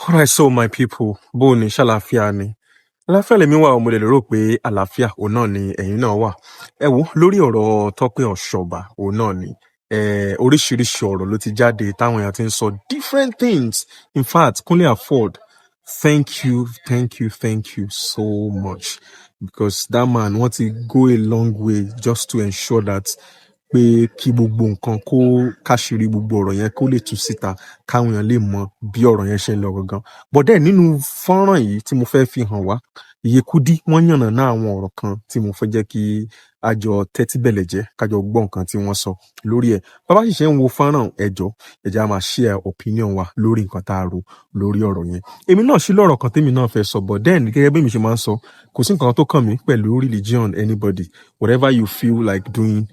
Alright, so my people, bó ni ṣàlàáfíà ni. Àlàáfíà lèmi wà o, mo dẹ̀ lérò pé àlàáfíà òun náà ni ẹ̀yin náà wà. Ẹ wo lórí ọ̀rọ̀ Tope Osoba òun náà ni. Oríṣiríṣi ọ̀rọ̀ ló ti jáde táwọn èèyàn ti ń sọ different things. In fact, Kunle Afford, thank you so much. Because that man wants to go a long way just to ensure that pé kí gbogbo nǹkan kó káṣírí gbogbo ọ̀rọ̀ yẹn kó lè tú síta káwọn èèyàn lè mọ bí ọ̀rọ̀ yẹn ṣe ń lọ gangan. But then nínú fọ́nrán yìí tí mo fẹ́ fi hàn wá, Yeye Kudi wọ́n yànnàná àwọn ọ̀rọ̀ kan tí mo fẹ́ jẹ́ kí a jọ tẹ́tí bẹ̀lẹ̀ jẹ́ ká jọ gbọ́ nǹkan tí wọ́n sọ lórí ẹ̀. Bàbá sì ṣe ń wo fọ́nrán ẹjọ́ ẹ jẹ́ á máa share opinion wa lórí nǹkan tá a rò lórí ọ̀rọ̀ yẹn. Èmi náà sí lọ́rọ̀ kan tèmi náà fẹ́ sọ, but then gẹ́gẹ́ bí mi ṣe máa ń sọ, kò sí nǹkan tó kàn mí pẹ̀lú religion anybody. Whatever you feel like doing,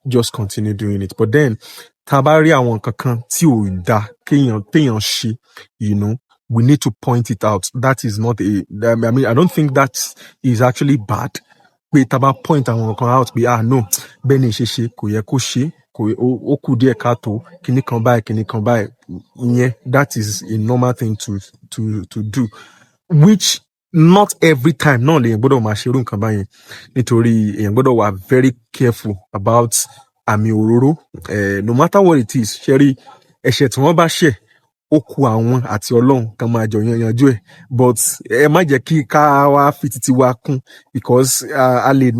just continue doing it. But then tá bá rí àwọn nǹkan kan tí ò dá kéèyàn ṣe, you know, we need to point it out. That is not I mean, I don't think that is actually bad. Pé tá bá point àwọn nǹkan out pé no, bẹ́ẹ̀ ni ṣe kò yẹ kó ṣe, ó kù díẹ̀ káàtó, kíní kan báyìí. Ìyẹn, that is a normal thing to do. Which not every time náà lèèyàn gbọ́dọ̀ máa ṣerú nǹkan báyẹn, nítorí èèyàn gbọ́dọ̀ wà very careful about àmì òróró. No matter what it is, ṣẹ́rí ẹ̀ṣẹ̀ tí wọ́n bá ṣẹ̀ ó kù àwọn àti Ọlọ́run kan máa jọ yanjú ẹ̀. But ẹ má jẹ́ kí ká wá fi títí wa kún, because a lè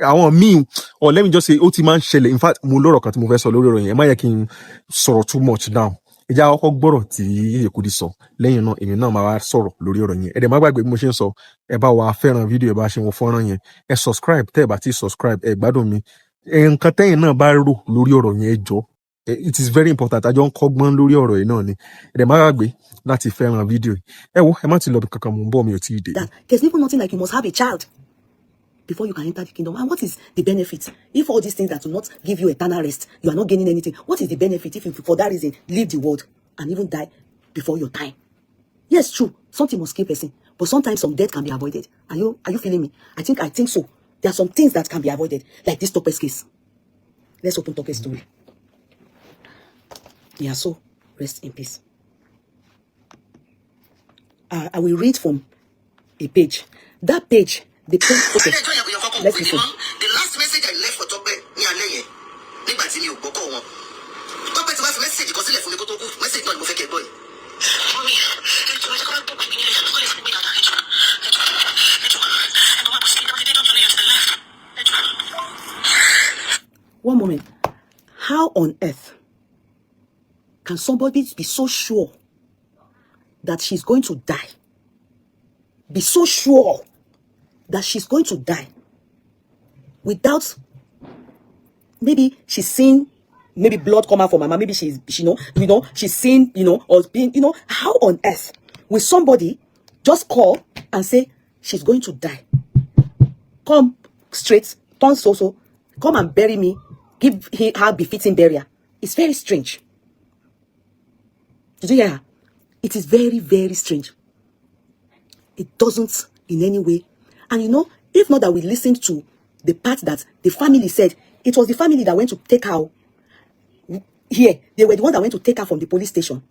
àwọn míì, or let me just say, ó ti máa ń ṣẹlẹ̀. In fact, mo lọ́rọ̀ kan tí mo fẹ́ sọ lórí ọ̀rọ̀ yẹn, ẹ má yẹ kí n sọ̀rọ̀ too much now. Ẹ jẹ́ á kọ́kọ́ gbọ́rọ̀ tí Yeye Kudi sọ, lẹ́yìn náà èmi náà máa wá sọ̀rọ̀ lórí ọ̀rọ̀ yẹn. Ẹ dẹ̀ má gbàgbé bí mo ṣe ń sọ, ẹ bá wa fẹ́ràn fídíò, ẹ bá ṣe wo fọ́nrán yẹn, ẹ subscribe tẹ́ ẹ bá ti subscribe, ẹ gbádùn mi. Nǹkan tẹ́yin náà bá rò lórí ọ̀rọ̀ yẹn, ẹ jọ̀ọ́, it is very important. A jọ ń kọ́gbọ́n lórí ọ̀rọ̀ yìí náà ni. Ẹ dẹ̀ má gbàgbé láti fẹ́ràn fídíò yìí. Ẹ wo, ẹ má ti lọ bí kankan, mò ń bọ̀, mi ò tí ì dé. That there's even nothing like you must have a child before you can enter the kingdom. And what is the benefit? If all these things that will not give you eternal rest, you are not gaining anything, what is the benefit if you, for that reason, leave the world and even die before your time? Yes, true, something must kill person, but sometimes some death can be avoided. Are you feeling me? I think so. There are some things that can be avoided, like this Tope's case. Let's open Tope's story. Yeah, so rest in peace. I will read from a page. That page, the page. Okay. Let's listen. The last message I left for Tope ní alẹ́ yẹn, nígbà tí mi ò gbọ́ call wọn. Tope ti wá fi message kan sílẹ̀ fún mi kó tó kú. Message náà ni mo fẹ́ kẹ́ gbọ́ yìí. Mọ́mí, ẹjọ́ ẹ kọ́ bá gbọ́ pé mi ní ẹ̀ṣẹ̀ kọ́lé fún mi dáadáa. Ẹjọ́. Ẹjọ́ máa bọ̀ sí mi, they don't really understand life. Ẹjọ́. One moment. How on earth can somebody be so sure that she's going to die? Be so sure that she's going to die without maybe she's seen maybe blood come out from her mouth, maybe she's she's seen, or being, how on earth will somebody just call and say she's going to die? Come straight, turn so, come and bury me, give her befitting burial. It's very strange. Did you hear her? It is very, very strange. It doesn't in any way. And if not that we listened to the part that the family said, it was the family that went to take her here. They were the ones that went to take her from the police station,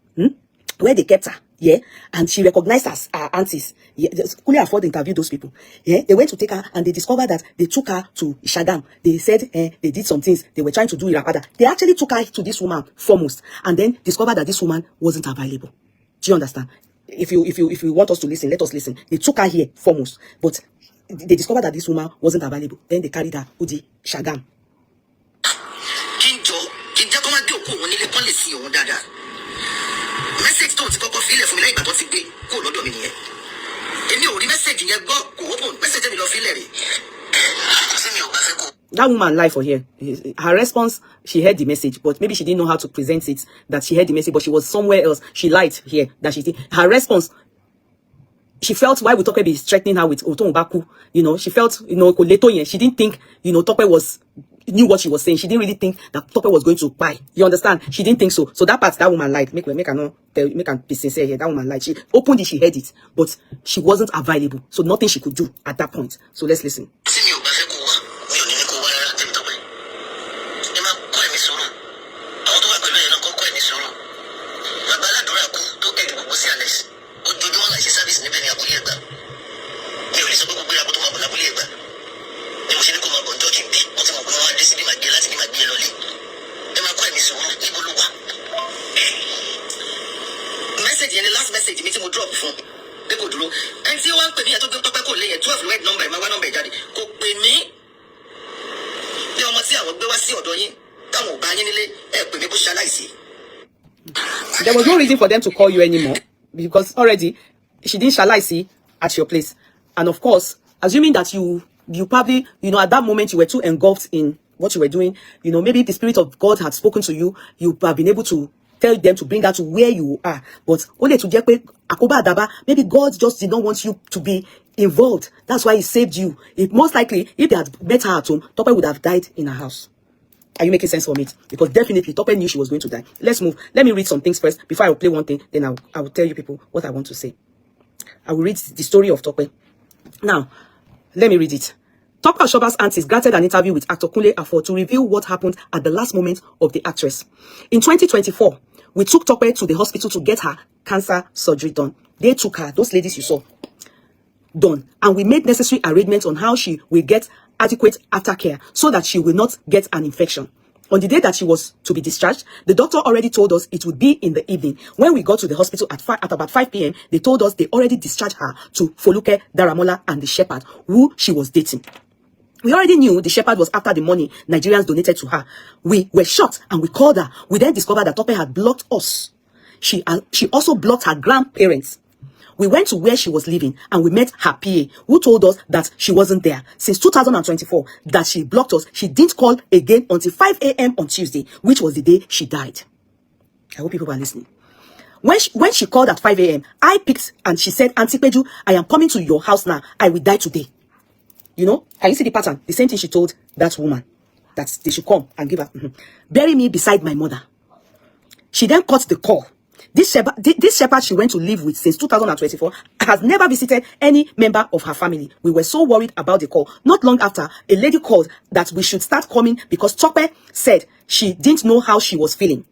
where they kept her. Yeah, and she recognized as her aunties. Yeah, couldn't afford to interview those people. Yeah, they went to take her and they discovered that they took her to Shagam. They said they did some things. They were trying to do Irapada. They actually took her to this woman foremost, and then discovered that this woman wasn't available. Do you understand? If you want us to listen, let us listen. They took her here foremost, but they discovered that this woman wasn't available. Then they carried her to the Shagam. Message tó ti kọ́kọ́ fílẹ̀ fún mi lẹ́yìn ìgbà tó ti gbé kó lọ́dọ̀ mi nìyẹn. Èmi ò rí message yẹn gbọ́, kò open message mi lọ fílẹ̀ rẹ̀. Ṣé mi ò gbà fẹ́ kó. That woman lied for here. Her response, she heard the message, but maybe she didn't know how to present it, that she heard the message, but she was somewhere else. She lied here, that she did. Her response, she felt, why would Tope be threatening her with Otonbaku? She felt, she didn't think, Tope knew what she was saying. She didn't really think that Tope was going to buy. You understand? She didn't think so. So that part, that woman lied. Make her be sincere here. That woman lied. She opened it, she heard it, but she wasn't available. So nothing she could do at that point. So let's listen. message yẹn ni last message mi tí mo drop fún pé kò dúró ẹni tí wọ́n ń pè mí yẹn tó gbé Tọ́pẹ́ kò lé yẹn 12 red number ẹ̀ máa wá number ẹ̀ jáde kò pè mí bí ọmọ tí àwọn gbé wá sí ọ̀dọ̀ yín táwọn ò bá yín nílé ẹ̀ pè mí kó ṣaláìsí. There was no reason for them to call you anymore because already she didn't shalaisi at your place. And of course, assuming that you probably, at that moment you were too engulfed in what you were doing, maybe the Spirit of God had spoken to you, you have been able to tell them to bring her to where you are. But only to akoba adaba, maybe God just did not want you to be involved. That's why he saved you. Most likely, if they had met her at home, Tope would have died in her house. Are you making sense from it? Because definitely Tope knew she was going to die. Let's move. Let me read some things first before I will play one thing. Then I will tell you people what I want to say. I will read the story of Tope. Now, let me read it. Tope Osoba's aunties granted an interview with actor Kunle Afo to reveal what happened at the last moment of the actress. In 2024, we took Tope to the hospital to get her cancer surgery done. They took her, those ladies you saw, done. And we made necessary arrangements on how she will get adequate aftercare so that she will not get an infection. On the day that she was to be discharged, the doctor already told us it would be in the evening. When we got to the hospital at about 5 p.m., they told us they already discharged her to Foluke Daramola and the shepherd who she was dating. We already knew the shepherd was after the money Nigerians donated to her. We were shocked and we called her. We then discovered that Tope had blocked us. She also blocked her grandparents. We went to where she was living and we met her PA, who told us that she wasn't there. Since 2024, that she blocked us, she didn't call again until 5 a.m. on Tuesday, which was the day she died. I hope people are listening. When she called at 5 a.m., I picked and she said, Auntie Peju, I am coming to your house now. I will die today. Can you see the pattern? The same thing she told that woman, that they should come and give her. Bury me beside my mother. She then cut the call. This shepherd she went to live with since 2024 has never visited any member of her family. We were so worried about the call. Not long after, a lady called that we should start coming because Tope said she didn't know how she was feeling.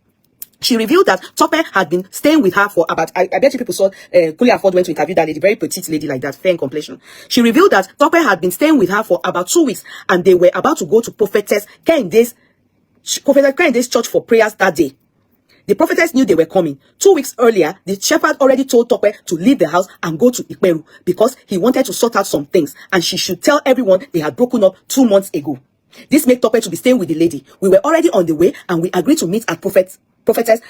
She revealed that Tope had been staying with her for about, I bet you people saw, Kunle Afo went to interview that lady, very petite lady like that, fair in complexion. She revealed that Tope had been staying with her for about 2 weeks and they were about to go to Prophetess Kende's church for prayers that day. The prophetess knew they were coming. 2 weeks earlier, the shepherd already told Tope to leave the house and go to Iperu because he wanted to sort out some things and she should tell everyone they had broken up 2 months ago. This made Tope to be staying with the lady. We were already on the way and we agreed to meet at Prophetess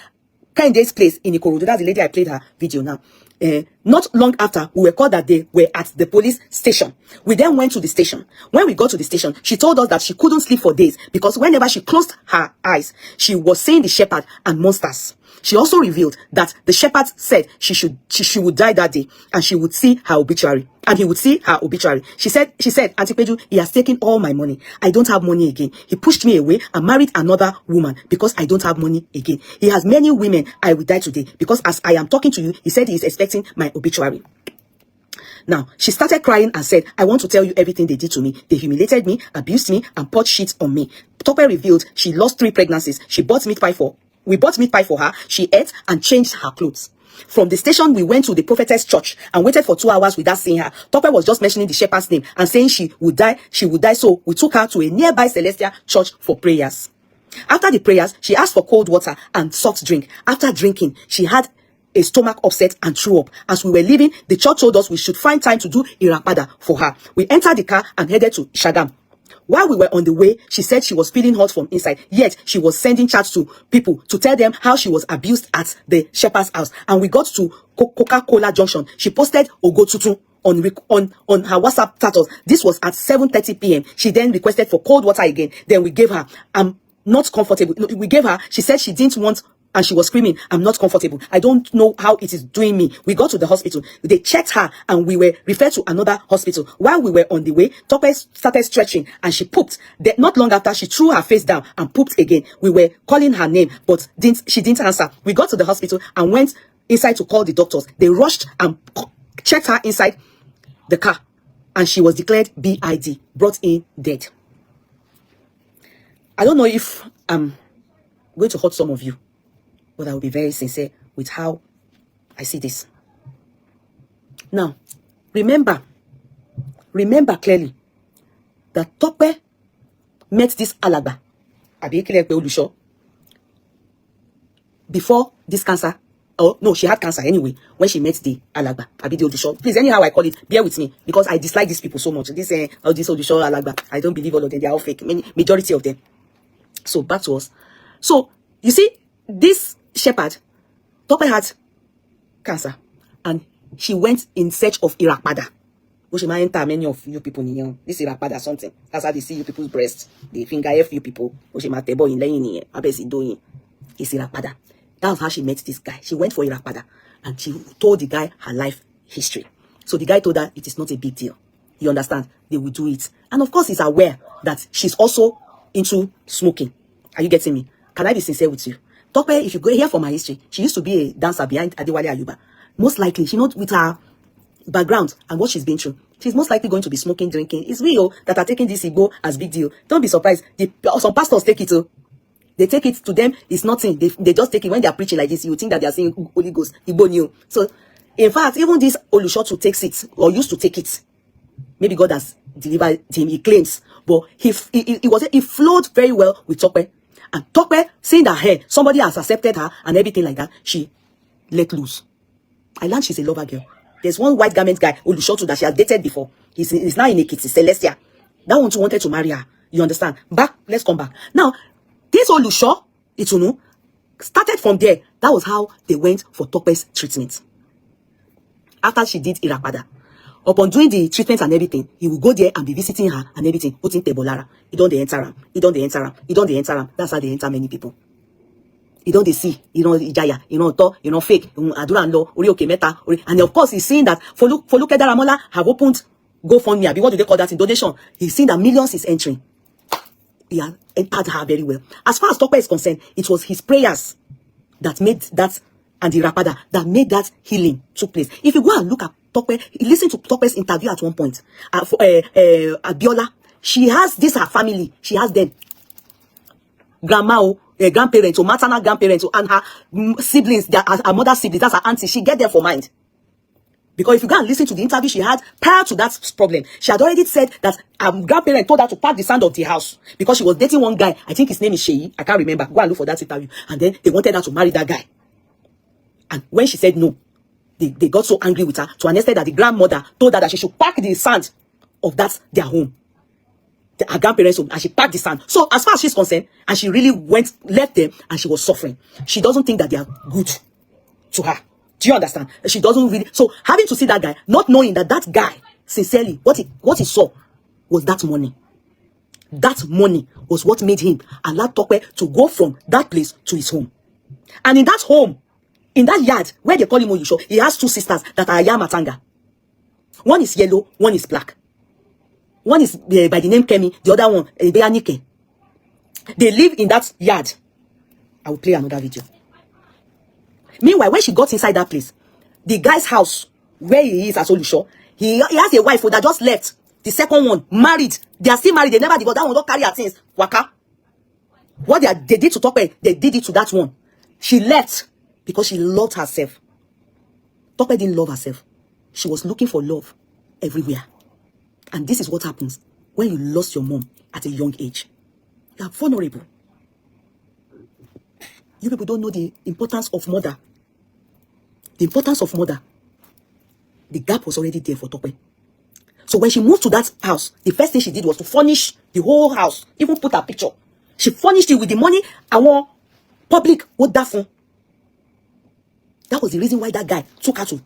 Kende's place in Ikorodu. That's the lady I played her video now. Not long after, we were called that they were at the police station. We then went to the station. When we got to the station, she told us that she couldn't sleep for days because whenever she closed her eyes, she was seeing the shepherd and monsters. She also revealed that the shepherd said she would die that day and she would see her obituary. And he would see her obituary. She said, Auntie Peju, he has taken all my money. I don't have money again. He pushed me away and married another woman because I don't have money again. He has many women. I will die today because as I am talking to you, he said he is expecting my obituary. Now, she started crying and said, I want to tell you everything they did to me. They humiliated me, abused me, and poured shit on me. Tope revealed she lost 3 pregnancies. We bought meat pie for her. She ate and changed her clothes. From the station, we went to the prophetess church and waited for 2 hours without seeing her. Tope was just mentioning the shepherd's name and saying she would die. So we took her to a nearby Celestial church for prayers. After the prayers, she asked for cold water and soft drink. After drinking, she had a stomach upset and threw up. As we were leaving, the church told us we should find time to do irapada for her. We entered the car and headed to Shagam. While we were on the way, she said she was feeling hot from inside, yet she was sending chats to people to tell them how she was abused at the shepherd's house. And we got to Coca-Cola Junction. She posted Ogotutu on her WhatsApp status. This was at 7:30 p.m. She then requested for cold water again. Then we gave her, I'm not comfortable. No, we gave her, she said she didn't want, and she was screaming, I'm not comfortable. I don't know how it is doing me. We got to the hospital. They checked her and we were referred to another hospital. While we were on the way, Tope started stretching and she pooped. Not long after, she threw her face down and pooped again. We were calling her name, but she didn't answer. We got to the hospital and went inside to call the doctors. They rushed and checked her inside the car and she was declared BID, brought in dead. I don't know if I'm going to hurt some of you, but I will be very sincere with how I see this. Now, remember clearly that Tope met this Alagba, before this cancer Oh, no, she had cancer anyway when she met the Alagba, Abi the Odisho. Please, anyhow I call it, bear with me, because I dislike these people so much. This Odisho, Alagba, I don't believe all of them. They are all fake. Majority of them. So, back to us. So, you see, this shepherd, Tope had cancer, and she went in search of Irapada. Which might enter many of you people in this Irapada something. That's how they see you people's breasts. They finger F you people. Which might table in laying here. I bet doing. It's Irapada. That's how she met this guy. She went for Irapada and she told the guy her life history. So the guy told her it is not a big deal. You understand? They will do it. And of course, he's aware that she's also into smoking. Are you getting me? Can I be sincere with you? Tope, if you go here for my history, she used to be a dancer behind Adewale Ayuba. Most likely, she knows with her background and what she's been through, she's most likely going to be smoking, drinking. It's real that are taking this Igbo as big deal. Don't be surprised. Some pastors take it too. They take it, to them, it's nothing. They just take it. When they are preaching like this, you think that they are saying Holy Ghost, Igbo new. So, in fact, even this Olushotu takes it, or used to take it. Maybe God has delivered him, he claims. But he flowed very well with Tope. And Tope, seeing that somebody has accepted her and everything like that, she let loose. I learned she's a lover girl. There's one white garment guy, Olushotu, that she has dated before. He's now in Ekiti, Celestia. That one too wanted to marry her. You understand? Let's come back. Now, this Olusho, Itunu, started from there. That was how they went for Tope's treatment. After she did Irapada, upon doing the treatment and everything, he will go there and be visiting her and everything, putting Tebolara. He don't enter him. He don't enter him. He don't enter him. That's how they enter many people. He don't see, Ijaya, To, fake, Adura and Law, Orioke Meta, and of course he's seeing that Foluke Daramola have opened GoFundMe. What do they call that in donation? He's seeing that millions is entering. He had entered her very well. As far as Tope is concerned, it was his prayers that made that, and the Rapada that made that healing took place. If you go and look at Tope, listen to Tope's interview at one point. Abiola, she has this her family. She has them, grandma, grandparents, or maternal grandparents, and her siblings, her mother's siblings. That's her auntie. She get them for mind. Because if you go and listen to the interview she had prior to that problem, she had already said that her grandparent told her to pack the sand of the house because she was dating one guy. I think his name is Sheyi. I can't remember. Go and look for that interview. And then they wanted her to marry that guy. And when she said no, they got so angry with her to an extent that the grandmother told her that she should pack the sand of their home. Her grandparents' home, and she packed the sand. So as far as she's concerned, and she really left them, and she was suffering. She doesn't think that they are good to her. Do you understand? She doesn't really. So having to see that guy, not knowing that guy, sincerely, what he saw was that money. That money was what made him allow Tope to go from that place to his home. And in that home, in that yard, where they call him Oyusho, he has two sisters that are Yamatanga. One is yellow, one is black. One is by the name Kemi, the other one, Beanike. They live in that yard. I will play another video. Meanwhile, when she got inside that place, the guy's house, where he is as Olusho, he has a wife that just left. The second one, married. They are still married. They never divorced. That one don't carry her things. Waka. What they did to Tope, they did it to that one. She left because she loved herself. Tope didn't love herself. She was looking for love everywhere. And this is what happens when you lost your mom at a young age. You are vulnerable. You people don't know the importance of mother. The importance of mother. The gap was already there for Tope. So when she moved to that house, the first thing she did was to furnish the whole house. Even put her picture. She furnished it with the money our public would that for. That was the reason why that guy took her to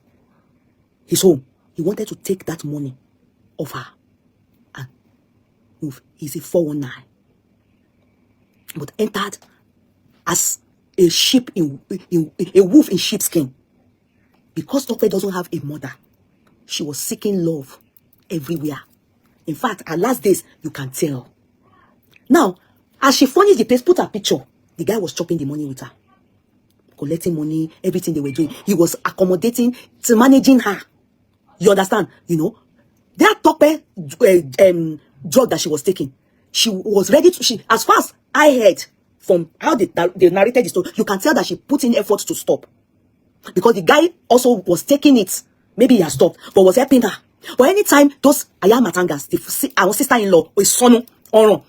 his home. He wanted to take that money of her and move. He's a 419. But entered as a sheep a wolf in sheepskin. Because Tope doesn't have a mother, she was seeking love everywhere. In fact, her last days, you can tell. Now, as she furnished the place, put her picture, the guy was chopping the money with her. Collecting money, everything they were doing. He was accommodating, to managing her. You understand? That Tope drug that she was taking, she was ready to, as far as I heard from how they narrated the story, you can tell that she put in effort to stop. Because the guy also was taking it. Maybe he has stopped, but was helping her. But anytime those Ayamatangas, our sister-in-law, or Sono, or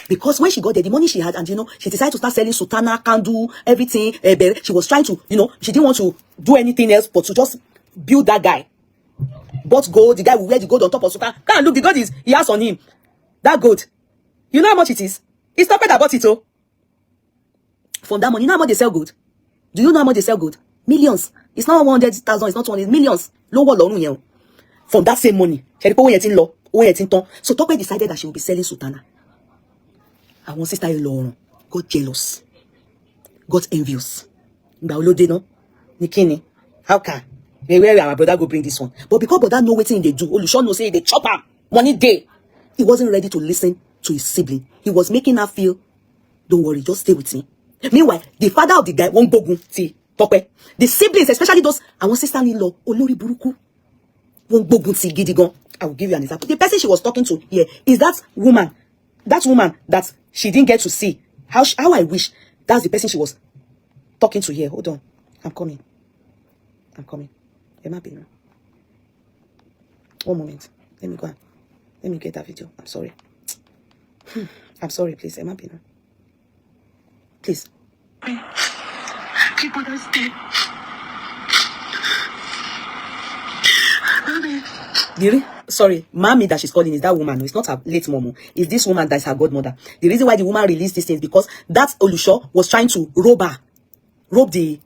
Because when she got there, the money she had, and she decided to start selling sultana, candle, everything. She was trying to, she didn't want to do anything else but to just build that guy. Bought gold, the guy will wear the gold on top of sultana. Come and look, the gold he has on him. That gold. You know how much it is? It's Tope that bought it, oh. From that money, you know how much they sell gold? Do you know how much they sell gold? Millions. It's not 100,000, it's not 200, millions. Lower long, from that same money. So Tope decided that she would be selling sultana. And one sister-in-law got jealous, got envious. How can? Where our brother go bring this one? But because brother know what they do, Olusho no say they chop am money day. He wasn't ready to listen to his sibling. He was making her feel, don't worry, just stay with me. Meanwhile, the father of the guy won't bogun see Tope. The siblings, especially those, and one sister-in-law, Olori Buruku, won't bogun see Gidigon. I will give you an example. The person she was talking to here is that woman that she didn't get to see. How I wish that's the person she was talking to here. Hold on. I'm coming. Emma Bino. One moment. Let me go. Let me get that video. I'm sorry. I'm sorry, please. Emma Bino. Please. People are dead. Sorry, mommy that she's calling is that woman. It's not her late mom. It's this woman that is her godmother. The reason why the woman released these things because that Olusho was trying to rob the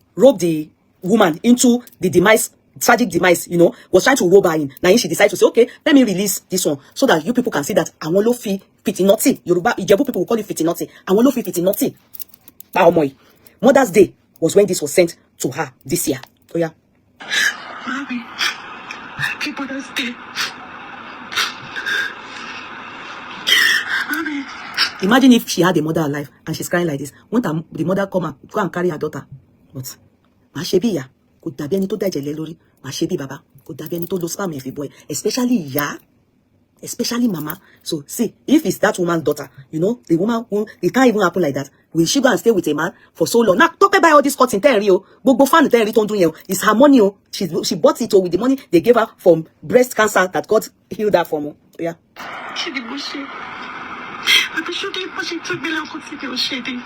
woman into the demise, tragic demise, was trying to rob her in. Now she decided to say, okay, let me release this one so that you people can see that I want to feel fitinoti. Yoruba, Ijebu people will call it fitinoti. I want to feel fitinoti. Mother's Day was when this was sent to her this year. Oh yeah. Mommy, people are dead. Mommy. Imagine if she had a mother alive and she's crying like this. Won't the mother go and carry her daughter? But Mashebi could dabi any to dajele lori. Mashebi baba could dabi any to lose spam every boy, especially especially mama. So see, if it's that woman's daughter, the woman who it can't even happen like that. Will she go and stay with a man for so long? Now, Tope buy all this cotton terry, Bobo fan terry don't do it's her money, She bought it with the money they gave her from breast cancer that God healed her from. Yeah. She did bullshit. But the shooting pushing took me like continue shady.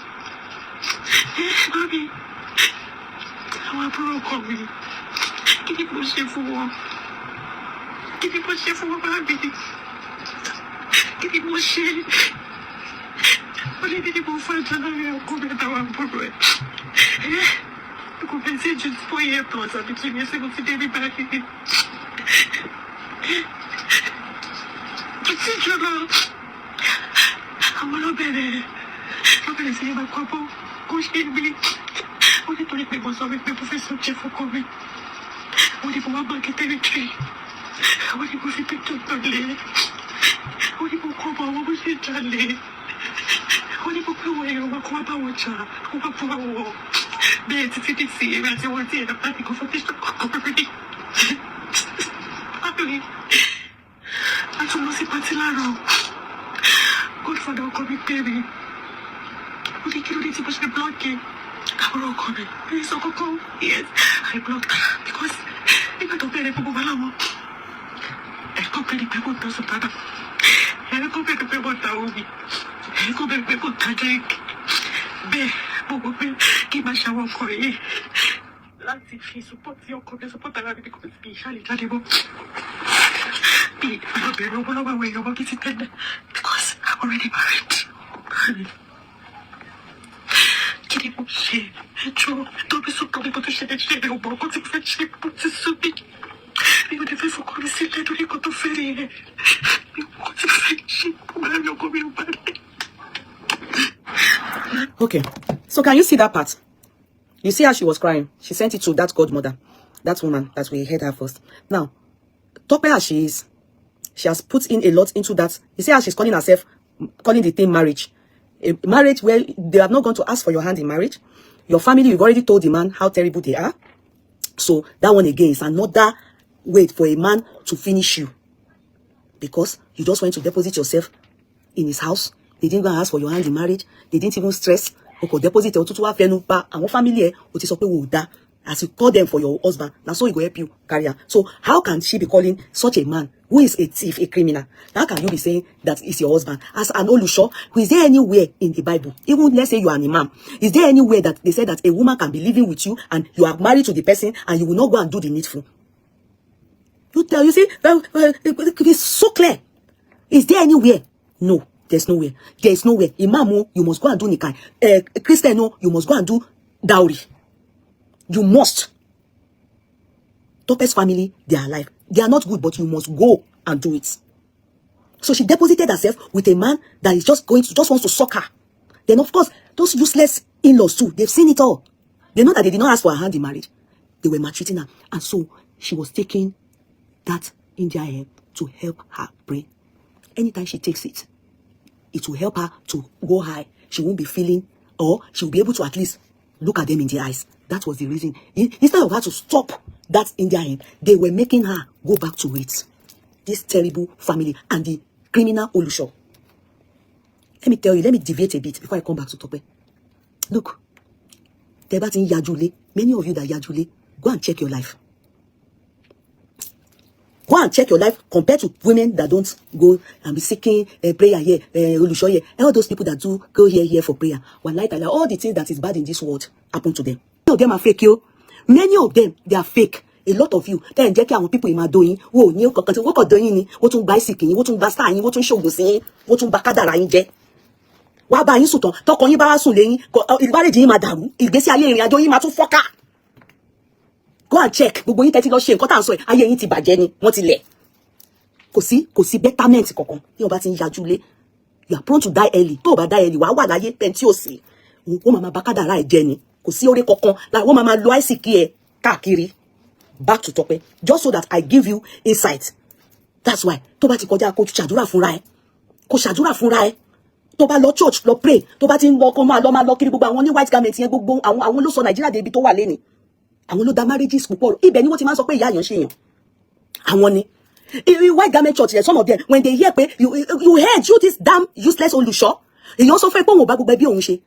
Mommy, how broke on me. Give me bullshit for one. Give me bullshit for one, baby. Give me bullshit. Only the people find Janari and come at our problem. The compensation 4 years plus between us able to get me back again. It's Jana. I'm not better. I'm going to say my couple. Go shake me. Only to let me go so with my professor Jeff for coming. Only for my bank territory. Only for the picture to lay. Only for Koba, what was it, Charlie? Only for Chloe, what Koba, what Cha, what Koba. There, it's a city, and I want to see a party for this to cooperate. I don't know if it's Laro. Godfather will come and pay me. What did you do to push the blocking? I'm all coming. Please, Uncle. Yes, I blocked because if I don't pay the people, I can't pay the people to support them. I can't pay the people that will be. I can't pay the people that drink. Give my shower for you. Let's see if he supports your company, support the because he shall it anymore. I'll be robbed away your work is intended because I'm already married. Kidding me, shame. Joe, don't be so coming to share your work. What's the friendship? What's the soup? You would have for calling silly to go to ferry. What's the friendship? Where are you going back? Okay, so can you see that part? You see how she was crying? She sent it to that godmother, that woman that we heard her first. Now, Tope as she is, she has put in a lot into that. You see how she's calling the thing marriage. A marriage where they have not gone to ask for your hand in marriage. Your family, you've already told the man how terrible they are. So that one again is another way for a man to finish you. Because you just went to deposit yourself in his house. They didn't go and ask for your hand in marriage. They didn't even stress. Okay, deposit and family as you call them for your husband. That's how he will help you career. So how can she be calling such a man who is a thief, a criminal, how can you be saying that is your husband? As an Olusho, is there anywhere in the Bible, even let's say you are an imam, is there anywhere that they said that a woman can be living with you and you are married to the person and you will not go and do the needful? You see, it's so clear. Is there anywhere? No, there's nowhere. There is nowhere. Imam, you must go and do nikah. Christian, you must go and do dowry. You must. Tope's family, they are alive. They are not good, but you must go and do it. So she deposited herself with a man that is just wants to suck her. Then, of course, those useless in-laws too, they've seen it all. They know that they did not ask for her hand in marriage. They were maltreating her. And so she was taking that India herb to help her pray. Anytime she takes it, it will help her to go high. She won't be feeling, or she will be able to at least look at them in the eyes. That was the reason. Instead of her to stop that India herb, they were making her go back to it. This terrible family and the criminal Olusho. Let me tell you, let me deviate a bit before I come back to Tope. Look, Tebatin Yajule, many of you that Yajule, go and check your life. Go and check your life compared to women that don't go and be seeking prayer here, Olusho here. All those people that do go here for prayer. All the things that is bad in this world happen to them. Many of them are fake, yo. Many of them, they are fake. A lot of you, then jẹ́ kí àwọn people ima doyin, wo ní kankan tí wọ́n kàn doyin ni, wọ́n tún gba ìsìnkì yín, wọ́n tún gba star yín, wọ́n tún ṣògùn sí yín, wọ́n tún ba kádàrá yín jẹ́. Wá bá yín sùn tán, tọkọ yín bá wá sùn lẹ́yìn, ìbárèjì yín máa dàrú, ìgbésí ayé ìrìn àjò yín máa tún fọ́ká. Go and check, gbogbo yín tẹ́tí lọ ṣe nǹkan tá à ń sọ ẹ̀, ayé yín ti bàjẹ́ ni, wọ́n ti lẹ̀. Kò sí betterment kankan, bí wọ́n bá ti ń yajú lé. You are prone to die early. Tó o bá die early, wàá wà láyé pẹ́ntí òsì. Wọ́n máa ba kádàrá ẹ̀ jẹ́ ni. Kò sí oore kankan, wọ́n máa lo àìsíkí ẹ̀ káàkiri. Back to Tope, just so that I give you insight. That's why tó bá ti kọjá kó ṣàdúrà fúnra ẹ, kó ṣàdúrà fúnra ẹ. Tó bá lọ church lọ pray, tó bá ti ń lọ kó máa lọ kiri gbogbo àwọn ní white garment yẹn, gbogbo àwọn ló sọ Nàìjíríà débi tó wà lẹ́ni. Àwọn ló da marriages púpọ̀. Ibẹ̀ ni wọ́n ti máa ń sọ pé ìyá àyàn ṣe yàn. Àwọn ni. White garment church, some of them, when they hear pé you heard you this damn useless Olusho, èèyàn sọ fẹ́ pé òun ò bá gbogbo ẹbí òun ṣe,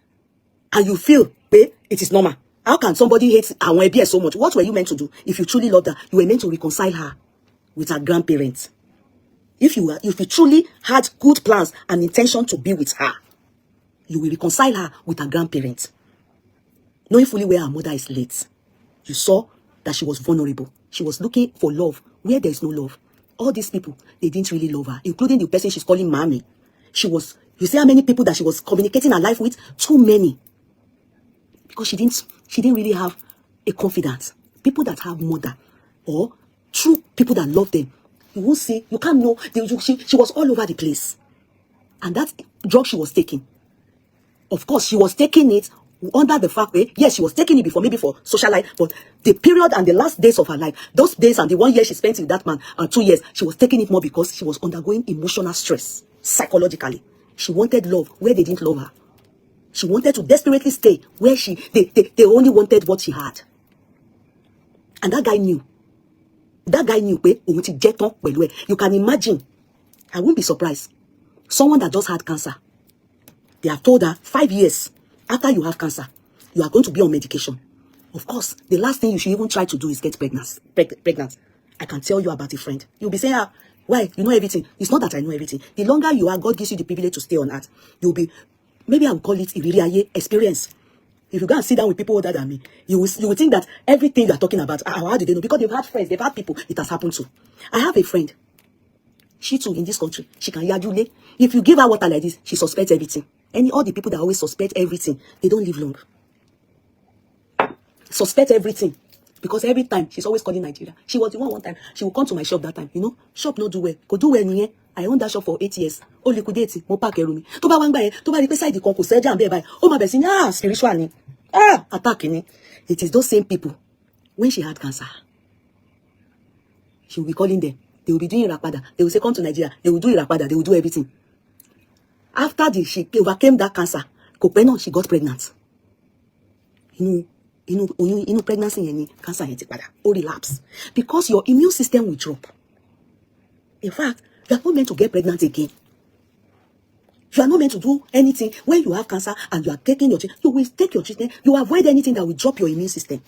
and you feel pé it is normal. How can somebody hate àwọn ẹbí ẹ̀ so much? What were you meant to do? If you truly loved her, you were meant to reconcile her with her grandparents. If you truly had good plans and intention to be with her, you will reconcile her with her grandparents. Knowing fully where her mother is late, you saw that she was vulnerable. She was looking for love where there is no love. All these people, they didn't really love her, including the person she's calling mommy. You see how many people that she was communicating her life with? Too many. Because she didn't really have a confidence. People that have mother or true people that love them, you won't see, you can't know. She was all over the place. And that drug she was taking, of course, she was taking it under the fact that, yes, she was taking it before, maybe for social life, but the period and the last days of her life, those days and the 1 year she spent with that man, and 2 years, she was taking it more because she was undergoing emotional stress, psychologically. She wanted love where they didn't love her. She wanted to desperately stay where they only wanted what she had. And that guy knew. That guy knew. You can imagine. I won't be surprised. Someone that just had cancer. They have told her 5 years after you have cancer, you are going to be on medication. Of course, the last thing you should even try to do is get pregnant. I can tell you about a friend. You'll be saying, why? You know everything. It's not that I know everything. The longer you are, God gives you the privilege to stay on earth. You'll be, maybe I would call it Iririaye experience. If you go and sit down with people older than me, you will think that everything you are talking about, how do they know? Because they've had friends, they've had people it has happened to. I have a friend. She too, in this country, she can yajule. If you give her water like this, she suspects everything. All the people that always suspect everything, they don't live long. Suspect everything. Because every time, she's always calling Nigeria. She was the one time, she would come to my shop that time. You know, shop no do well. Go do well niye. I owned that shop for 8 years. Oh, liquidate, mo pack erumi. To ba wang bae, to ba repe side the concourse, and be by. Oh, my best, spiritual ni. Attack ni. It is those same people. When she had cancer, she will be calling them. They will be doing Irapada. They will say, come to Nigeria. They will do Irapada. They will do everything. After she overcame that cancer, she got pregnant. Pregnancy and cancer or relapse. Because your immune system will drop. In fact, you are not meant to get pregnant again. You are not meant to do anything. When you have cancer and you are taking your treatment, you will take your treatment. You avoid anything that will drop your immune system.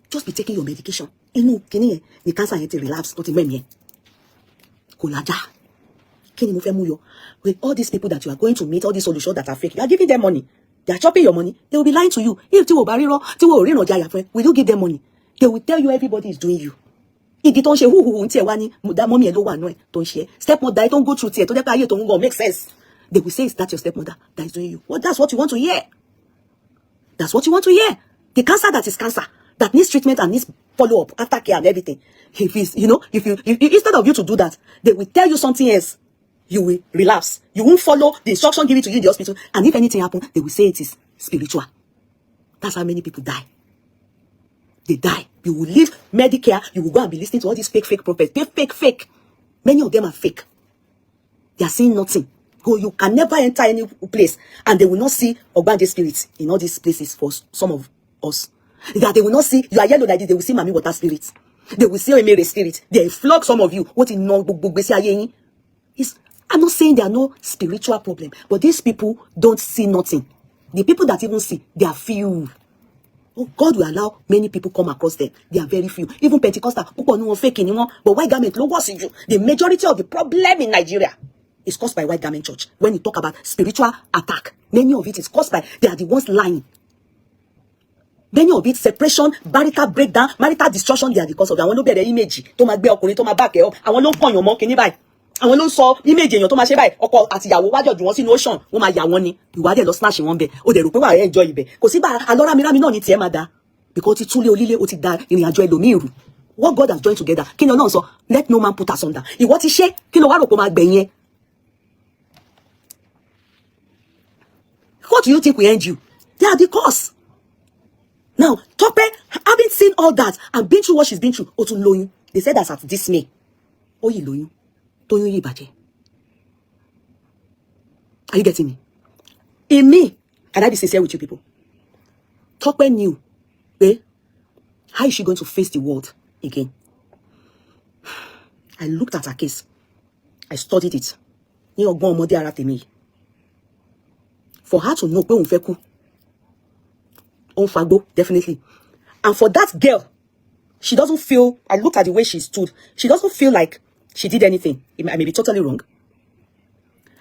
Just be taking your medication. The cancer relapse, not in Kolaja. Kini mo fẹ́ mú yọ? With all these people that you are going to meet, all these solutions that are fake, you are giving them money. They are chopping your money. They will be lying to you. If tí wò bá ríran, tí wò ríran jaya fún ẹ, will you give them money? They will tell you everybody is doing you. Igi tó ń ṣe húhùhù tí ẹ wá ní mommy ẹ ló wà náà ẹ tó ń ṣe stepmother ẹ tó ń go through tí ẹ tó jẹ́ pé ayé tó ń gan make sense. They will say, is that your stepmother that is doing you? Well, that's what you want to hear. That's what you want to hear. The cancer that is cancer, that needs treatment and needs follow-up, aftercare and everything. If it's, if instead of you to do that, they will tell you something else. You will relapse. You won't follow the instruction given to you in the hospital. And if anything happens, they will say it is spiritual. That's how many people die. They die. You will leave Medicare. You will go and be listening to all these fake prophets. Fake. Many of them are fake. They are seeing nothing. Go, you can never enter any place and they will not see Ogbanje spirits in all these places for some of us. That they will not see, you are yellow like this, they will see Mami Water spirits. They will see Emere spirit. They flog some of you. What in no is, I'm not saying there are no spiritual problem, but these people don't see nothing. The people that even see, they are few. Oh, God will allow many people come across them. They are very few. Even Pentecostal, people no fake anymore. But white garment, low was you. The majority of the problem in Nigeria is caused by white garment church. When you talk about spiritual attack, many of it is caused by, they are the ones lying. Many of it, separation, marital breakdown, marital destruction, they are the cause of it. Àwọn ló bẹ̀rẹ̀ image, tó máa gbé ọkùnrin, tó máa back ẹ̀ up. Àwọn ló ń pọ̀yàn mọ́ kíní báyìí. Àwọn ló ń sọ image èèyàn tó máa ṣe báyìí. Ọkọ àti ìyàwó wájọ jù wọ́n sínú ocean, wọ́n máa yà wọ́n ni. Ìwádìí lọ snatch wọn bẹ̀. Ó dẹ̀ rò pé wà á enjoy ibẹ̀. Kò sí bá alọ́ rámírámí náà ní tiẹ̀ máa da. Because ti túlé olílé, ó ti da ìrìn àjò ẹlòmíì rù. What God has joined together. Kí ni Ọlọ́run sọ? Let no man put asunder. Ìwọ ti ṣe, kí ló wá rò pé ó máa gbẹ̀yìn ẹ? What do you think will end you? They are the cause. Now, Tope, having seen all that and been through what she's been through, Otun lóyún. They said that's at this May. Oh, you lóyún. Toyún yìí bàjẹ́. Are you getting me? In me, can I be sincere with you people? Tope knew, how is she going to face the world again? I looked at her case. I studied it. Ní ọgbọ́n ọmọdé ara tèmi. For her to know pé òun fẹ́ kú. On Fagbo, definitely. And for that girl, she doesn't feel, I looked at the way she stood, she doesn't feel like she did anything. I may be totally wrong.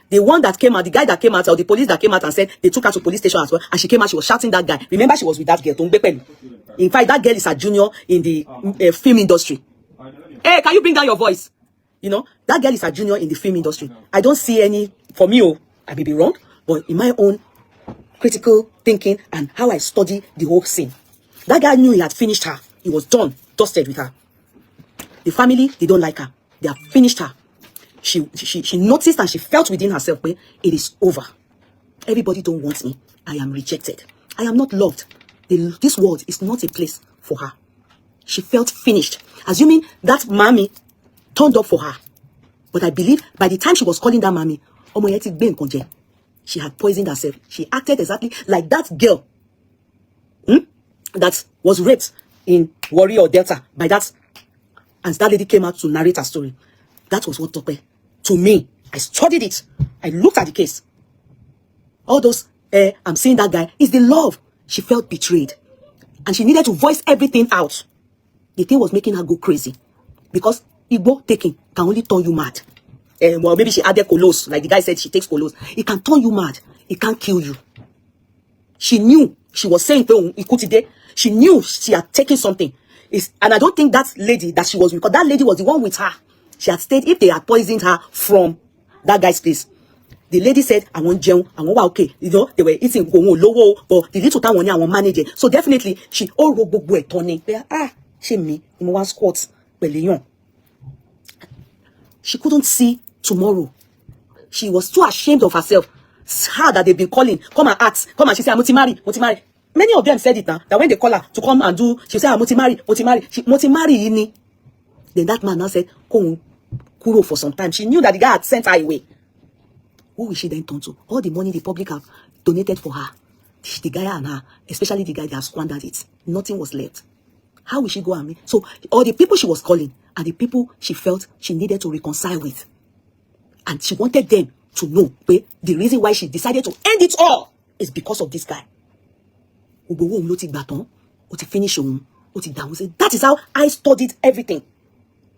The one that came out, the guy that came out, or the police that came out and said they took her to police station as well, and she came out, she was shouting that guy. Remember, she was with that girl. In fact, that girl is a junior in the film industry. Hey, can you bring down your voice? That girl is a junior in the film industry. I don't see any, for me, I may be wrong, but in my own critical thinking and how I study the whole scene, that guy knew he had finished her. He was done, dusted with her. The family, they don't like her. They have finished her. She noticed and she felt within herself, it is over. Everybody don't want me. I am rejected. I am not loved. This world is not a place for her. She felt finished. Assuming that mommy turned up for her. But I believe by the time she was calling that mommy, she had poisoned herself. She acted exactly like that girl that was raped in Warri or Delta by that. And that lady came out to narrate her story. That was what Tope. To me, I studied it. I looked at the case. All those, I'm seeing that guy, is the love. She felt betrayed. And she needed to voice everything out. The thing was making her go crazy. Because Igbo taking can only turn you mad. Well, maybe she added kolos. Like the guy said, she takes kolos. It can turn you mad. It can't kill you. She knew. She was saying, she knew she had taken something. And I don't think that lady that she was, because that lady was the one with her. She had stayed, if they had poisoned her from that guy's place. The lady said, I want Jeon, I want okay. They were eating lowo, but the little time I want manage it. So definitely, she all robo turning. She me, in one squat, she couldn't see tomorrow. She was too ashamed of herself. It's her that they've been calling. Come and ask. Come and she said, Motimari. Many of them said it now. That when they call her to come and do, she said, Motimari. Then that man now said, Kuro for some time. She knew that the guy had sent her away. Who will she then turn to? All the money the public have donated for her. The guy and her, especially the guy, they have squandered it. Nothing was left. How will she go and meet? So all the people she was calling and the people she felt she needed to reconcile with. And she wanted them to know the reason why she decided to end it all is because of this guy. That is how I studied everything.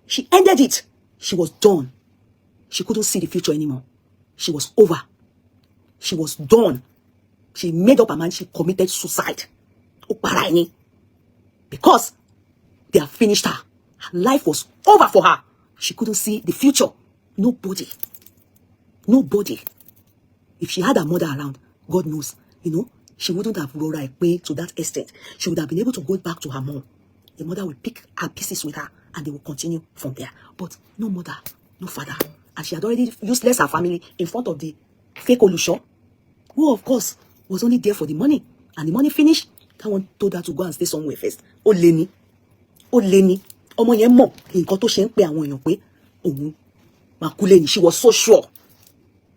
She ended it. She was done. She couldn't see the future anymore. She was over. She was done. She made up her mind. She committed suicide. Because they have finished her. Her life was over for her. She couldn't see the future. Nobody. If she had her mother around, God knows, she wouldn't have rolled her way to that extent. She would have been able to go back to her mom. The mother will pick her pieces with her and they will continue from there. But no mother, no father. And she had already useless her family in front of the fake Olusho, who of course was only there for the money. And the money finished. That one told her to go and stay somewhere first. Ó lé ní. Ọmọ yẹn mọ̀ nǹkan tó ṣe ń pe àwọn èèyàn pé òun máa kú lé ní. She was so sure.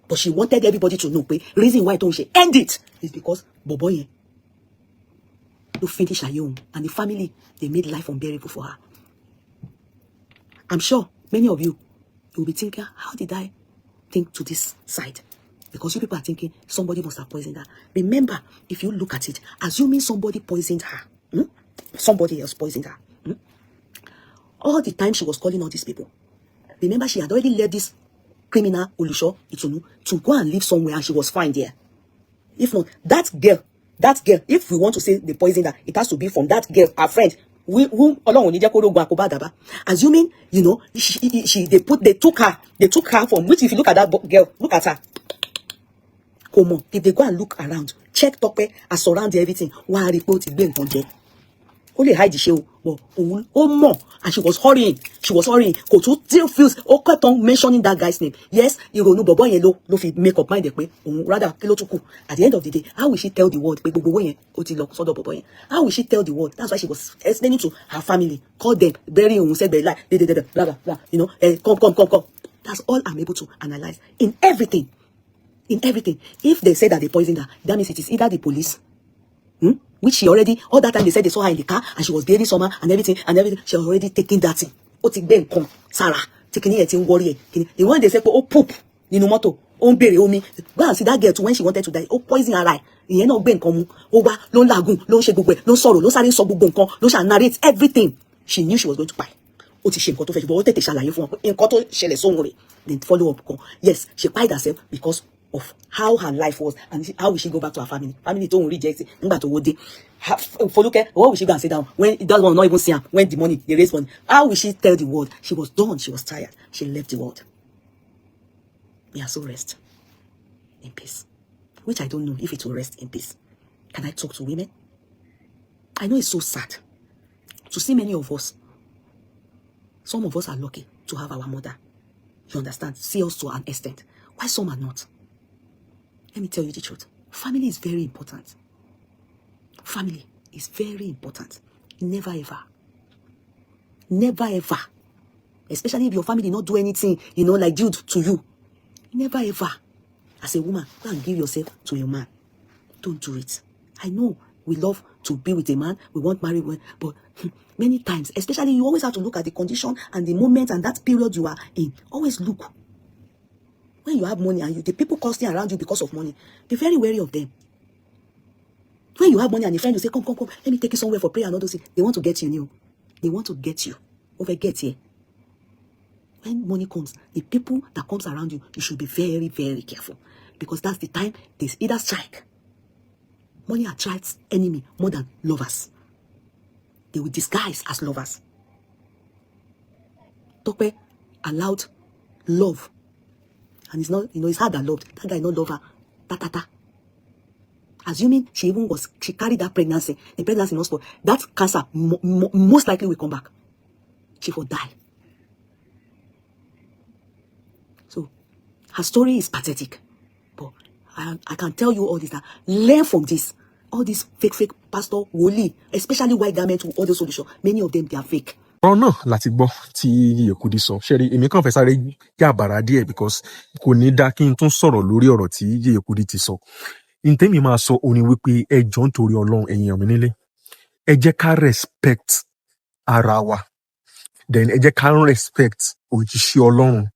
But she wanted everybody to know pé reason why don't she end it is because bobo yẹn ló finish her own. And the family, they made life unbearable for her. I'm sure many of you will be thinking, how did I think to this side? Because you people are thinking somebody must have poisoned her. Remember, if you look at it, assuming somebody poisoned her, somebody else poisoned her, all the time she was calling all these people. Remember, she had already left this criminal Olusho Itunu to go and live somewhere, and she was fine there. If not, that girl, if we want to say they poisoned her, it has to be from that girl, her friend, whom assuming, they took her from, which if you look at that girl, look at her. Come on, if they go and look around, check Tope and surround everything, why report it being on there? Only hide the show, but oh more, and she was hurrying. Go to still feels kept on mentioning that guy's name. Yes, you go no bobo yellow, no fit make up mind rather kilo tuku. At the end of the day, how will she tell the world? How will she tell the world? That's why she was explaining to her family, call them, bury said they lie, blah blah blah. Come. That's all I'm able to analyze in everything. If they say that they poisoned her, that means it is either the police, which she already, all that time they said they saw her in the car and she was behaving somehow and everything, she was already taking that thing. Sarah, taking it in warrior. The one they said, oh, poop, moto, bury, me. Go and see that girl too when she wanted to die. Oh, poison her eye. Not ben come, oh, no lagoon, no shegugwe, no sorrow, no sarin sobubon, no shall narrate everything. She knew she was going to buy. Then follow up. Yes, she pied herself because of how her life was and how will she go back to her family. Family don't reject it. What will she go and sit down when it doesn't not even see her? When the money, they raise money. How will she tell the world? She was done. She was tired. She left the world. May her soul rest in peace. Which I don't know if it will rest in peace. Can I talk to women? I know it's so sad to see many of us. Some of us are lucky to have our mother. You understand? See us to an extent. Why some are not? Let me tell you the truth. Family is very important. Family is very important. Never ever. Especially if your family not do anything, like due to you. Never ever. As a woman, go and give yourself to a man. Don't do it. I know we love to be with a man. We want married women, but many times, especially you always have to look at the condition and the moment and that period you are in. Always look. When you have money and the people costing around you because of money, be very wary of them. When you have money and a friend, you say, come, let me take you somewhere for prayer and all those things. They want to get you. They want to get you. Get here. When money comes, the people that comes around you, you should be very, very careful. Because that's the time there's either strike. Money attracts enemy more than lovers. They will disguise as lovers. Tope allowed love. And it's not, it's hard that loved. That guy not love her. Ta. Assuming she carried that pregnancy. The pregnancy not spoil. That cancer most likely will come back. She will die. So, her story is pathetic. But I can tell you all this. That learn from this. All these fake pastor, woli, especially white garment with all those solutions. Many of them, they are fake. ọ̀rọ̀ náà láti gbọ́ tí Yeye Kudi sọ ṣẹ́rí èmi kàn fẹ́ sáré yà bàrà díẹ̀ because kò ní dá kí n tún sọ̀rọ̀ lórí ọ̀rọ̀ tí Yeye Kudi ti sọ. Ntẹ́mi máa sọ òní wípé ẹ jọ̀ọ́ nítorí Ọlọ́run ẹ̀yin ọ̀mí nílé ẹ jẹ́ ká respect ara wa then ẹ jẹ́ ká respect òjíṣẹ́ Ọlọ́run.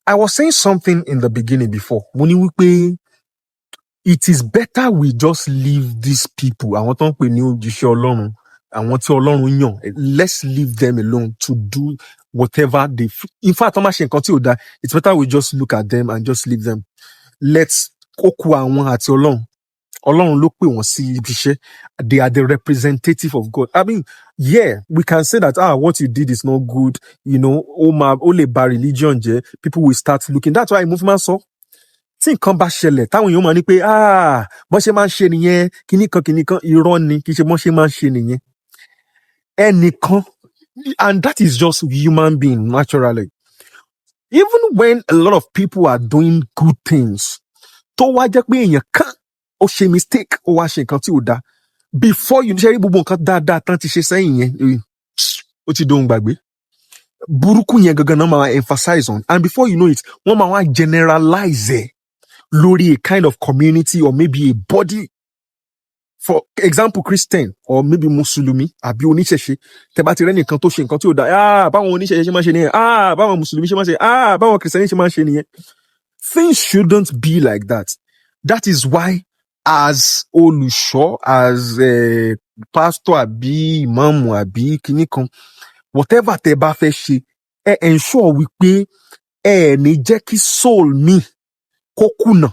I was saying something in the beginning before mo ní wípé it is better we just leave these people àwọn tó ń pè ní òjíṣẹ́ Ọlọ́run àwọn tí Ọlọ́run yàn, let's leave them alone to do whatever they in fact wọ́n máa ṣe nǹkan tí ò dáa, it's better we just look at them and just leave them. Let's kó kù àwọn àti Ọlọ́run ló pè wọ́n sí ibi iṣẹ́. They are the representative of God. I mean, yeah, we can say that, what you did is not good, ó lè ba religion jẹ́, people will start looking. That's why movement sọ, tí nǹkan bá ṣẹlẹ̀, táwọn èèyàn máa ní pé, bọ́n ṣe máa ń ṣe nìyẹn, kíní kan, irọ́ ni, kì í ṣe bọ́n ṣe máa ń ṣe nìyẹn. Ẹnìkan, and that is just human being, naturally. Even when a lot of people are doing good things, tó wá jẹ́ pé èèyàn kan, ó ṣe mistake, ó wá ṣe nǹkan tí ò dáa, before you ṣe rí gbogbo nǹkan dáadáa tán ti ṣe sẹ́yìn yẹn, ó ti dohun gbàgbé. Burúkú yẹn gangan náà máa emphasize on, and before you know it, wọ́n máa wá generalize ẹ̀ lórí a kind of community or maybe a body. For example, Christian or maybe Mùsùlùmí àbí oníṣẹ̀ṣe, tẹ́ bá ti rẹ́ nìkan tó ṣe nǹkan tí ò dáa, báwọn oníṣẹ̀ṣe ṣe máa ṣe nìyẹn, báwọn Mùsùlùmí ṣe máa ṣe, báwọn Kìrìsìtẹ́nì ṣe máa ṣe nìyẹn. Things shouldn't be like that. That is why, as olùṣọ́, as pastor àbí imam àbí kíní kan, whatever tẹ́ bá fẹ́ ṣe, ensure wípé ní jẹ́ kí soul mi kó kùnà,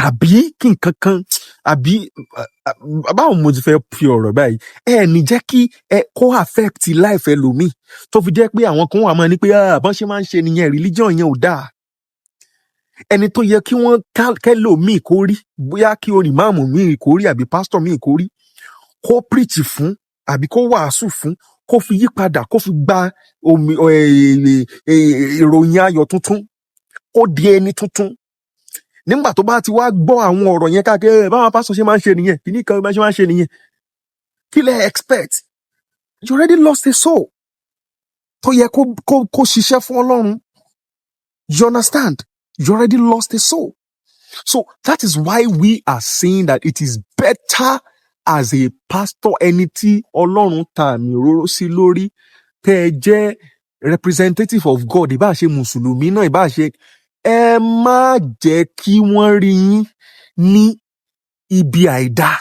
àbí kí nǹkan kan, àbí báwo mo ti fẹ́ fi ọ̀rọ̀ báyìí, ní jẹ́ kí kó affect life ẹlòmíì, tó fi jẹ́ pé àwọn kan wà máa ní pé bọ́n ṣe máa ń ṣe nìyẹn, religion yẹn ò dáa. Ẹni tó yẹ kí wọ́n kẹ́lòmíì kó rí, bóyá kí orí máàmù míì kó rí àbí pastor míì kó rí, kó preach fún àbí kó wàásù fún, kó fi yí padà, kó fi gba ìròyìn ayọ̀ tuntun, kó di ẹni tuntun. Nígbà tó bá ti wá gbọ́ àwọn ọ̀rọ̀ yẹn káàkiri, báwọn pastor ṣe máa ń ṣe nìyẹn, kíní kan bá ṣe máa ń ṣe nìyẹn, kí lẹ expect? You already lost a soul tó yẹ kó ṣiṣẹ́ fún Ọlọ́run. You understand? You already lost a soul. So that is why we are saying that it is better as a pastor, ẹni tí Ọlọ́run ta àmì òróró sí lórí, tẹ́ ẹ jẹ́ representative of God, ìbá ṣe Mùsùlùmí náà, ìbá ṣe, ẹ má jẹ́ kí wọ́n rí yín ní ibi àìdá.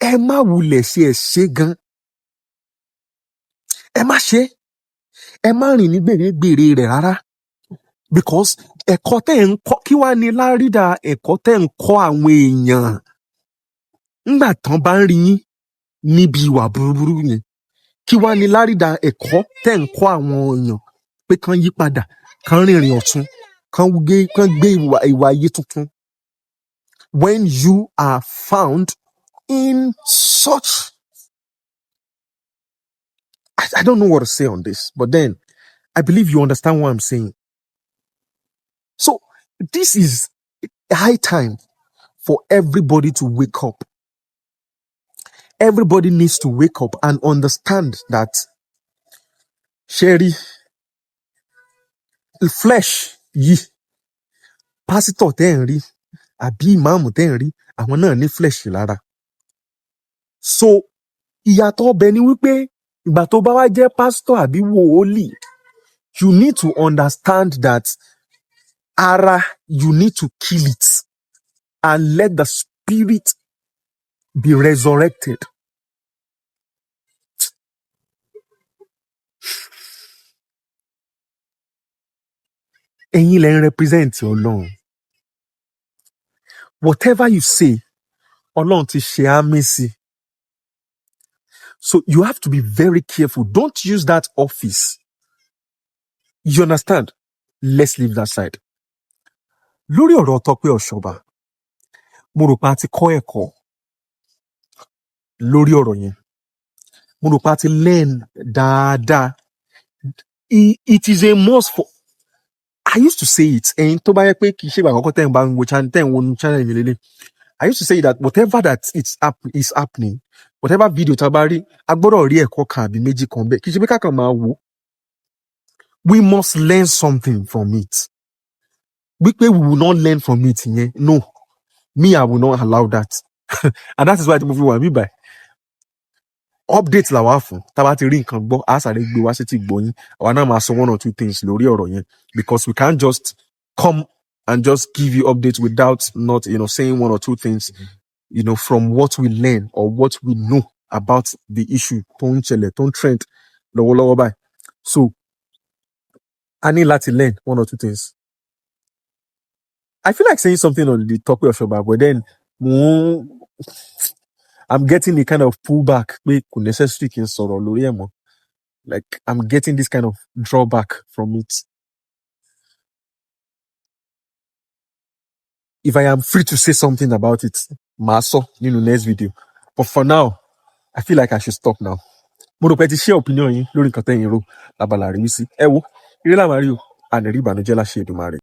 Ẹ má wulẹ̀ ṣe ẹ̀ṣẹ̀ gan. Ẹ má ṣe. Ẹ má rìn ní gbèrègbèrè rẹ̀ rárá. Because ẹ̀kọ́ tẹ́ ń kọ́, kí wá ní lárídà ẹ̀kọ́ tẹ́ ń kọ́ àwọn èèyàn nígbà tán bá ń rí yín níbi ìwà búburú yẹn? Kí wá ní lárídà ẹ̀kọ́ tẹ́ ń kọ́ àwọn èèyàn pé kán yí padà, kán rìnrìn ọ̀tún, kán gbé ìwà ayé tuntun? When you are found in such, I don't know what to say on this, but then I believe you understand what I'm saying. So this is high time for everybody to wake up. Everybody needs to wake up and understand that, Sherry, flesh yìí, pastor tẹ́ ń rí, àbí imam tẹ́ ń rí, àwọn náà ní flesh lára. So ìyàtọ̀ ọbẹ̀ ni wípé ìgbà tó bá wá jẹ́ pastor àbí wòólì, you need to understand that you need to kill it and let the spirit be resurrected. Ẹ̀yin lẹ ń represent Ọlọ́run. Whatever you say, Ọlọ́run ti ṣe àmì sí. So you have to be very careful. Don't use that office. You understand? Let's leave that side. Lórí ọ̀rọ̀ Tope Osoba, mo rò pé a ti kọ́ ẹ̀kọ́ lórí ọ̀rọ̀ yẹn. Mo rò pé a ti learn dáadáa. It is a must for, I used to say it, ẹ̀yin tó bá yẹ pé kì í ṣe ìgbà àkọ́kọ́ tẹ́ ń bá ń wo channel mi lélẹ̀. I used to say that whatever that is happening, whatever video tá a bá rí, a gbọ́dọ̀ rí ẹ̀kọ́ kan àbí méjì kan bẹ́ẹ̀. Kì í ṣe pé ká kàn máa wò. We must learn something from it. Wípé we will not learn from it yẹn. No, me, I will not allow that. And that is why the movie wà mí báyìí. Update la wá fún. Tá bá ti rí nǹkan gbọ́, a sáré gbé wá sí ti gbọ́ yín. Àwa náà máa sọ one or two things lórí ọ̀rọ̀ yẹn, because we can't just come and just give you updates without not, saying one or two things, from what we learn or what we know about the issue tó ń ṣẹlẹ̀, tó ń trend lọ́wọ́lọ́wọ́ báyìí. So, I need to learn one or two things. I feel like saying something on the Tope Osoba, but then I'm getting a kind of pullback. Necessary kí n sọ̀rọ̀ lórí ẹ̀ mọ́. Like, I'm getting this kind of drawback from it. If I am free to say something about it, màá sọ nínú next video. But for now, I feel like I should stop now. Mo rò pé ti share opinion yín lórí nǹkan tẹ́yin rò lábala àríwísí. Ẹ wo, ire la máa rí o, àní rí ìbànújẹ́ láṣẹ Èdùmàrè.